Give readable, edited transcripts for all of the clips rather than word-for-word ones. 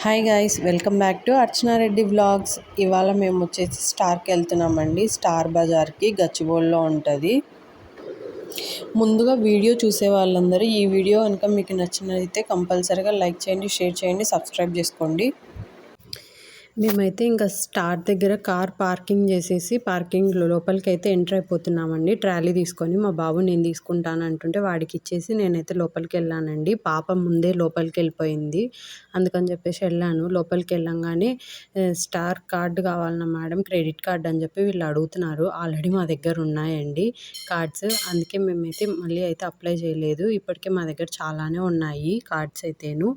Hi guys, welcome back to Archana Reddy vlogs. ఇవాళ మేము వచ్చేసి స్టార్కి వెళ్తున్నామండి. స్టార్ బజార్కి గచ్చిబౌలిలో ఉంటుంది. ముందుగా వీడియో చూసే వాళ్ళందరూ ఈ వీడియో కనుక మీకు నచ్చినట్లయితే కంపల్సరీగా లైక్ చేయండి, షేర్ చేయండి, సబ్స్క్రైబ్ చేసుకోండి. మేమైతే ఇంకా స్టార్ దగ్గర కార్ పార్కింగ్ చేసేసి పార్కింగ్ లోపలికి అయితే ఎంటర్ అయిపోతున్నామండి. ట్రాలీ తీసుకొని మా బాబు నేను తీసుకుంటాను అంటుంటే వాడికి ఇచ్చేసి నేనైతే లోపలికి వెళ్ళానండి. పాప ముందే లోపలికి వెళ్ళిపోయింది, అందుకని చెప్పేసి వెళ్ళాను. లోపలికి వెళ్ళంగానే స్టార్ కార్డు కావాలన్నా మేడం, క్రెడిట్ కార్డ్ అని చెప్పి వీళ్ళు అడుగుతున్నారు. ఆల్రెడీ మా దగ్గర ఉన్నాయండి కార్డ్స్, అందుకే మేమైతే మళ్ళీ అయితే అప్లై చేయలేదు. ఇప్పటికే మా దగ్గర చాలానే ఉన్నాయి కార్డ్స్ అయితేను.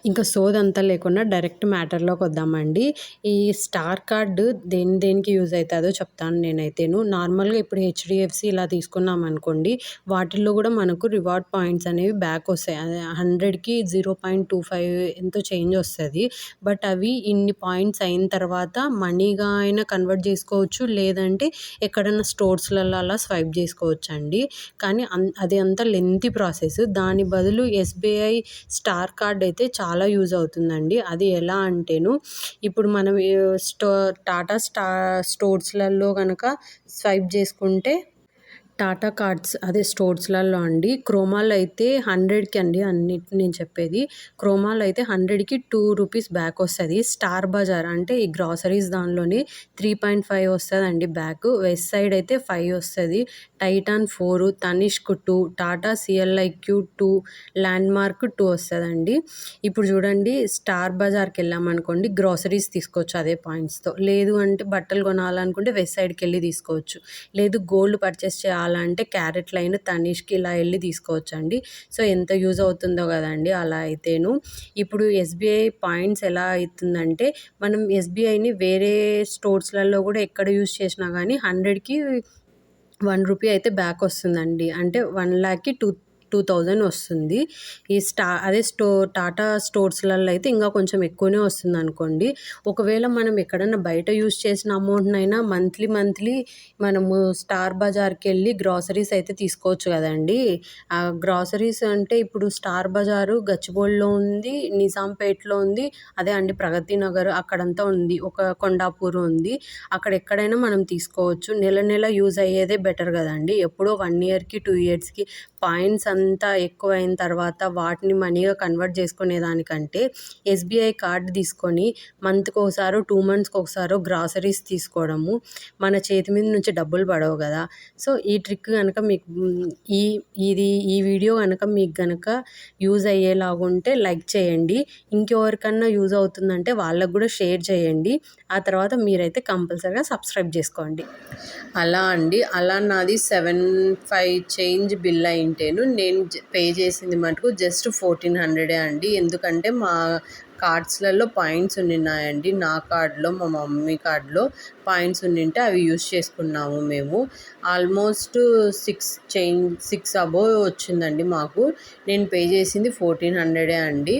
ఇంకా సోదంతా లేకుండా డైరెక్ట్ మ్యాటర్లోకి వద్దామండి. ఈ స్టార్ కార్డు దేనికి యూజ్ అవుతుందో చెప్తాను నేనైతేను. నార్మల్గా ఇప్పుడు హెచ్డిఎఫ్సి ఇలా తీసుకున్నాం అనుకోండి, వాటిల్లో కూడా మనకు రివార్డ్ పాయింట్స్ అనేవి బ్యాక్ వస్తాయి. అదే 100కి 0.25 ఎంతో చేంజ్ వస్తుంది. బట్ అవి ఇన్ని పాయింట్స్ అయిన తర్వాత మనీగా అయినా కన్వర్ట్ చేసుకోవచ్చు, లేదంటే ఎక్కడైనా స్టోర్స్లలో అలా స్వైప్ చేసుకోవచ్చు అండి. కానీ అది అంతా లెంతీ ప్రాసెస్. దాని బదులు ఎస్బీఐ స్టార్ కార్డ్ అయితే చాలా యూజ్ అవుతుందండి. అది ఎలా అంటేను, ఇప్పుడు మనం టాటా స్టోర్స్లలో కనుక స్వైప్ చేసుకుంటే టాటా కార్డ్స్ అదే స్టోర్స్లలో అండి, క్రోమాలో అయితే 100కి అండి, అన్నిటి నేను చెప్పేది. క్రోమాలో అయితే 100కి ₹2 బ్యాక్ వస్తుంది. స్టార్ బజార్ అంటే ఈ గ్రాసరీస్ దానిలోనే 3.5 వస్తుందండి బ్యాక్. వెస్ట్ సైడ్ అయితే 5 వస్తుంది, టైటాన్ 4, తనిష్క్ 2, టాటా సిఎల్ఐక్యూ 2, ల్యాండ్మార్క్ 2 వస్తుందండి. ఇప్పుడు చూడండి, స్టార్ బజార్కి వెళ్ళామనుకోండి, గ్రాసరీస్ తీసుకోవచ్చు అదే పాయింట్స్తో. లేదు అంటే బట్టలు కొనాలనుకుంటే వెస్ట్ సైడ్కి వెళ్ళి తీసుకోవచ్చు. లేదు గోల్డ్ పర్చేస్ చేయాలంటే క్యారెట్ లైన్, తనిష్కి ఇలా వెళ్ళి తీసుకోవచ్చు అండి. సో ఎంత యూజ్ అవుతుందో కదండి అలా అయితేను. ఇప్పుడు ఎస్బీఐ పాయింట్స్ ఎలా అవుతుందంటే, మనం ఎస్బీఐని వేరే స్టోర్స్లలో కూడా ఎక్కడ యూజ్ చేసినా కానీ 100కి ₹1 అయితే బ్యాక్ వస్తుందండి. అంటే 1,00,000కి 2,000 వస్తుంది. ఈ అదే టాటా స్టోర్స్లలో అయితే ఇంకా కొంచెం ఎక్కువనే వస్తుంది అనుకోండి. ఒకవేళ మనం ఎక్కడన్నా బయట యూజ్ చేసిన అమౌంట్నైనా మంత్లీ మనము స్టార్ బజార్కి వెళ్ళి గ్రాసరీస్ అయితే తీసుకోవచ్చు కదండి. ఆ గ్రాసరీస్ అంటే ఇప్పుడు స్టార్ బజారు గచ్చిబౌలిలో ఉంది, నిజాంపేట్లో ఉంది, అదే అండి ప్రగతి నగర్ అక్కడంతా ఉంది, ఒక కొండాపూర్ ఉంది. అక్కడ ఎక్కడైనా మనం తీసుకోవచ్చు. నెల యూజ్ అయ్యేదే బెటర్ కదండి. ఎప్పుడో 1 ఇయర్కి 2 ఇయర్స్కి పాయింట్స్ అంతా ఎక్కువ అయిన తర్వాత వాటిని మనీగా కన్వర్ట్ చేసుకునే దానికంటే ఎస్బీఐ కార్డు తీసుకొని మంత్కి ఒకసారో 2 మంత్స్కి ఒకసారో గ్రాసరీస్ తీసుకోవడము, మన చేతి మీద నుంచి డబ్బులు పడవు కదా. సో ఈ ట్రిక్ కనుక మీకు ఈ వీడియో కనుక మీకు కనుక యూజ్ అయ్యేలాగుంటే లైక్ చేయండి. ఇంకెవరికన్నా యూజ్ అవుతుందంటే వాళ్ళకు కూడా షేర్ చేయండి. ఆ తర్వాత మీరైతే కంపల్సరీగా సబ్స్క్రైబ్ చేసుకోండి. అలా నాది 7,500 చేంజ్ బిల్ అయింటేను నేను పే చేసింది మటుకు జస్ట్ 1,400 అండి. ఎందుకంటే మా కార్డ్స్లలో పాయింట్స్ ఉన్నాయండి. నా కార్డులో, మా మమ్మీ కార్డులో పాయింట్స్ ఉండింటే అవి యూజ్ చేసుకున్నాము మేము. ఆల్మోస్ట్ 6 అబోవ్ వచ్చిందండి మాకు. నేను పే చేసింది 1,400 అండి.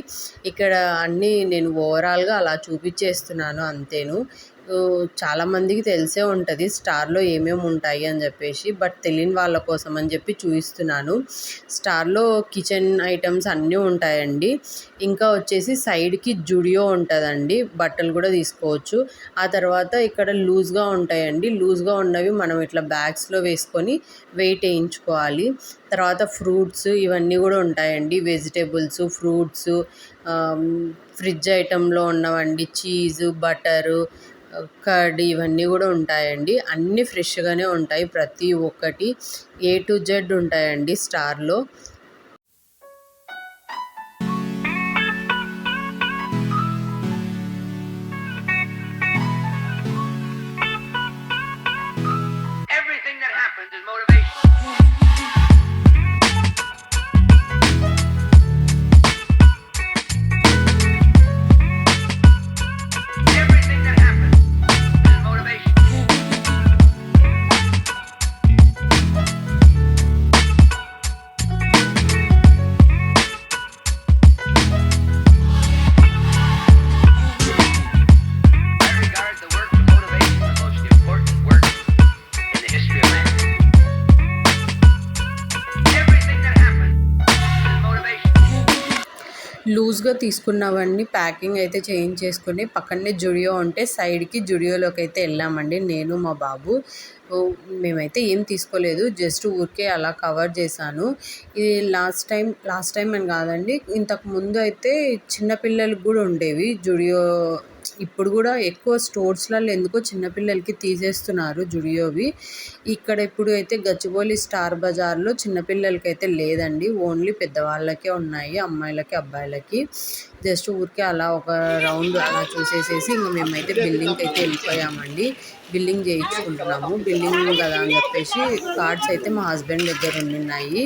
ఇక్కడ అన్నీ నేను ఓవరాల్గా అలా చూపించేస్తున్నాను అంతేను. చాలామందికి తెలిసే ఉంటుంది స్టార్లో ఏమేమి ఉంటాయి అని చెప్పేసి, బట్ తెలియని వాళ్ళ కోసం అని చెప్పి చూపిస్తున్నాను. స్టార్లో కిచెన్ ఐటమ్స్ అన్నీ ఉంటాయండి. ఇంకా వచ్చేసి సైడ్కి జుడియో ఉంటుందండి, బట్టలు కూడా తీసుకోవచ్చు. ఆ తర్వాత ఇక్కడ లూజ్గా ఉంటాయండి. లూజ్గా ఉన్నవి మనం ఇట్లా బ్యాగ్స్లో వేసుకొని వెయిట్ వేయించుకోవాలి. తర్వాత ఫ్రూట్స్ ఇవన్నీ కూడా ఉంటాయండి, వెజిటేబుల్స్, ఫ్రూట్స్, ఫ్రిడ్జ్ ఐటెంలో ఉన్నవండి, చీజు, బటరు, కర్డ్ ఇవన్నీ కూడా ఉంటాయండి. అన్నీ ఫ్రెష్గానే ఉంటాయి, ప్రతి ఒక్కటి A to Z ఉంటాయండి స్టార్లో. లూజ్గా తీసుకున్నవన్నీ ప్యాకింగ్ అయితే చేయించేసుకుని పక్కనే జుడియో ఉంటే సైడ్కి జుడియోలోకి అయితే వెళ్ళామండి నేను మా బాబు. మేమైతే ఏం తీసుకోలేదు, జస్ట్ ఊరికే అలా కవర్ చేశాను. ఇది లాస్ట్ టైం అని కాదండి, ఇంతకు ముందు అయితే చిన్నపిల్లలకి కూడా ఉండేవి జుడియో. ఇప్పుడు కూడా ఎక్కువ స్టోర్స్లలో ఎందుకో చిన్నపిల్లలకి తీసేస్తున్నారు జుడియోవి. ఇక్కడ ఇప్పుడు అయితే గచ్చిబౌలి స్టార్ బజార్లో చిన్నపిల్లలకి అయితే లేదండి, ఓన్లీ పెద్దవాళ్ళకే ఉన్నాయి, అమ్మాయిలకి అబ్బాయిలకి. జస్ట్ ఊరికే అలా ఒక రౌండ్ అలా చూసేసేసి ఇంకా మేమైతే బిల్లింగ్కి అయితే వెళ్ళిపోయామండి. బిల్లింగ్ చేయించుకుంటున్నాము. బిల్లింగ్ కదా అని చెప్పేసి కార్డ్స్ అయితే మా హస్బెండ్ దగ్గర ఉన్నాయి,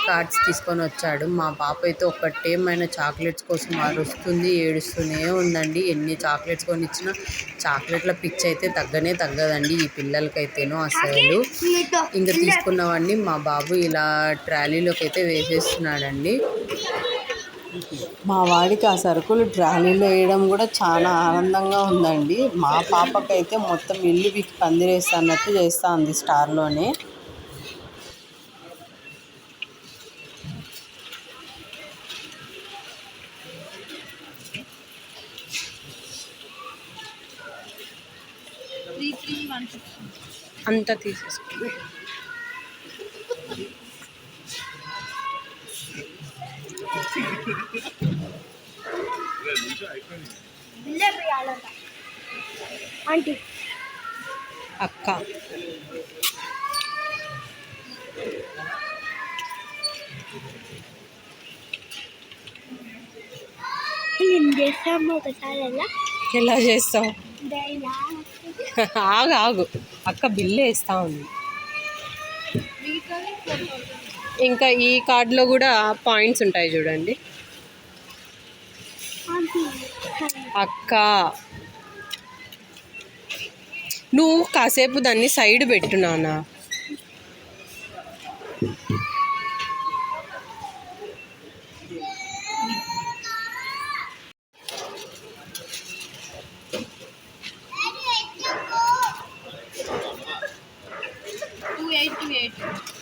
కార్డ్స్ తీసుకొని వచ్చాడు. మా పాప అయితే ఒక్కటేమైనా చాక్లెట్స్ కోసం అరుస్తుంది, ఏడుస్తూనే ఉందండి. ఎన్ని చాక్లెట్స్ కొనిచ్చినా చాక్లెట్ల పిచ్చి అయితే తగ్గదండి ఈ పిల్లలకైతేనో అసలు. ఇంకా తీసుకున్నవన్నీ మా బాబు ఇలా ట్రాలీలోకి అయితే వేసేస్తున్నాడండి. మా వాడికి ఆ సరుకులు ట్రాలీలో వేయడం కూడా చాలా ఆనందంగా ఉందండి. మా పాపకైతే మొత్తం ఇల్లు వీకి పందిరేస్తున్నట్టు చేస్తూ ఉంది స్టార్లోనే. అంతా తీసేసుకుంది. అక్క ఎలా చేస్తావు? ఆగు, అక్క బిల్లు వేస్తా ఉంది. ఇంకా ఈ కార్డులో కూడా పాయింట్స్ ఉంటాయి చూడండి. అక్క నువ్వు కాసేపు దాన్ని సైడ్ పెట్టున్నానా?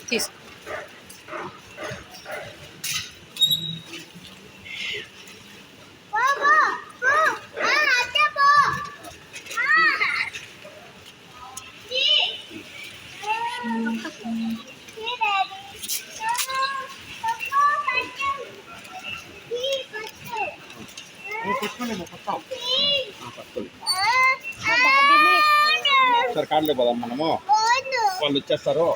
తీసుకో. సరే కార్డులో పోదాం మనము, వాళ్ళు వచ్చేస్తారు.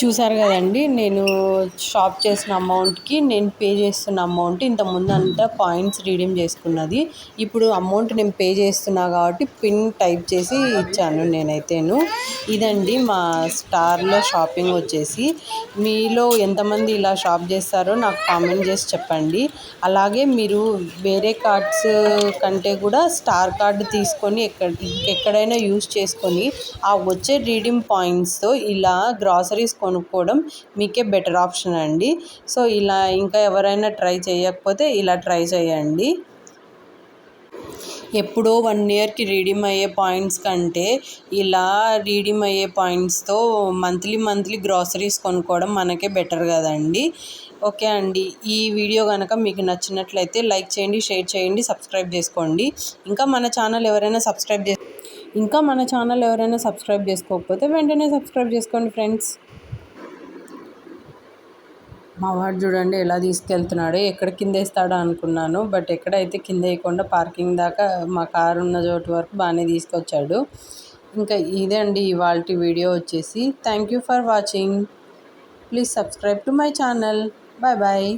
చూసారు కదండి, నేను షాప్ చేసిన అమౌంట్కి నేను పే చేస్తున్న అమౌంట్ ఇంతకుముందు అంతా పాయింట్స్ రీడీమ్ చేసుకున్నది. ఇప్పుడు అమౌంట్ నేను పే చేస్తున్నా కాబట్టి పిన్ టైప్ చేసి ఇచ్చాను నేనైతేను. ఇదండి మా స్టార్లో షాపింగ్ వచ్చేసి. మీలో ఎంతమంది ఇలా షాప్ చేస్తారో నాకు కామెంట్ చేసి చెప్పండి. అలాగే మీరు వేరే కార్డ్స్ కంటే కూడా స్టార్ కార్డు తీసుకొని ఎక్కడైనా యూజ్ చేసుకొని ఆ వచ్చే రీడీమ్ పాయింట్స్తో ఇలా గ్రాసరీస్ కొనుక్కోవడం మీకే బెటర్ ఆప్షన్ అండి. సో ఇలా ఇంకా ఎవరైనా ట్రై చేయకపోతే ఇలా ట్రై చేయండి. ఎప్పుడో 1 ఇయర్కి రీడీమ్ అయ్యే పాయింట్స్ కంటే ఇలా రీడీమ్ అయ్యే పాయింట్స్తో మంత్లీ గ్రాసరీస్ కొనుక్కోవడం మనకే బెటర్ కదండి. ఓకే అండి, ఈ వీడియో కనుక మీకు నచ్చినట్లయితే లైక్ చేయండి, షేర్ చేయండి, సబ్స్క్రైబ్ చేసుకోండి. ఇంకా మన ఛానల్ ఎవరైనా సబ్స్క్రైబ్ చేసుకోకపోతే వెంటనే సబ్స్క్రైబ్ చేసుకోండి ఫ్రెండ్స్. మా వాడు చూడండి ఎలా తీసుకెళ్తున్నాడో, ఎక్కడ కింద వేస్తాడో అనుకున్నాను, బట్ ఎక్కడైతే కింద వేయకుండా పార్కింగ్ దాకా మా కారు ఉన్న చోటు వరకు బాగానే తీసుకొచ్చాడు. ఇంకా ఇదే అండి ఇవాల్టి వీడియో వచ్చేసి. Thank you for watching. Please subscribe to my channel. Bye bye.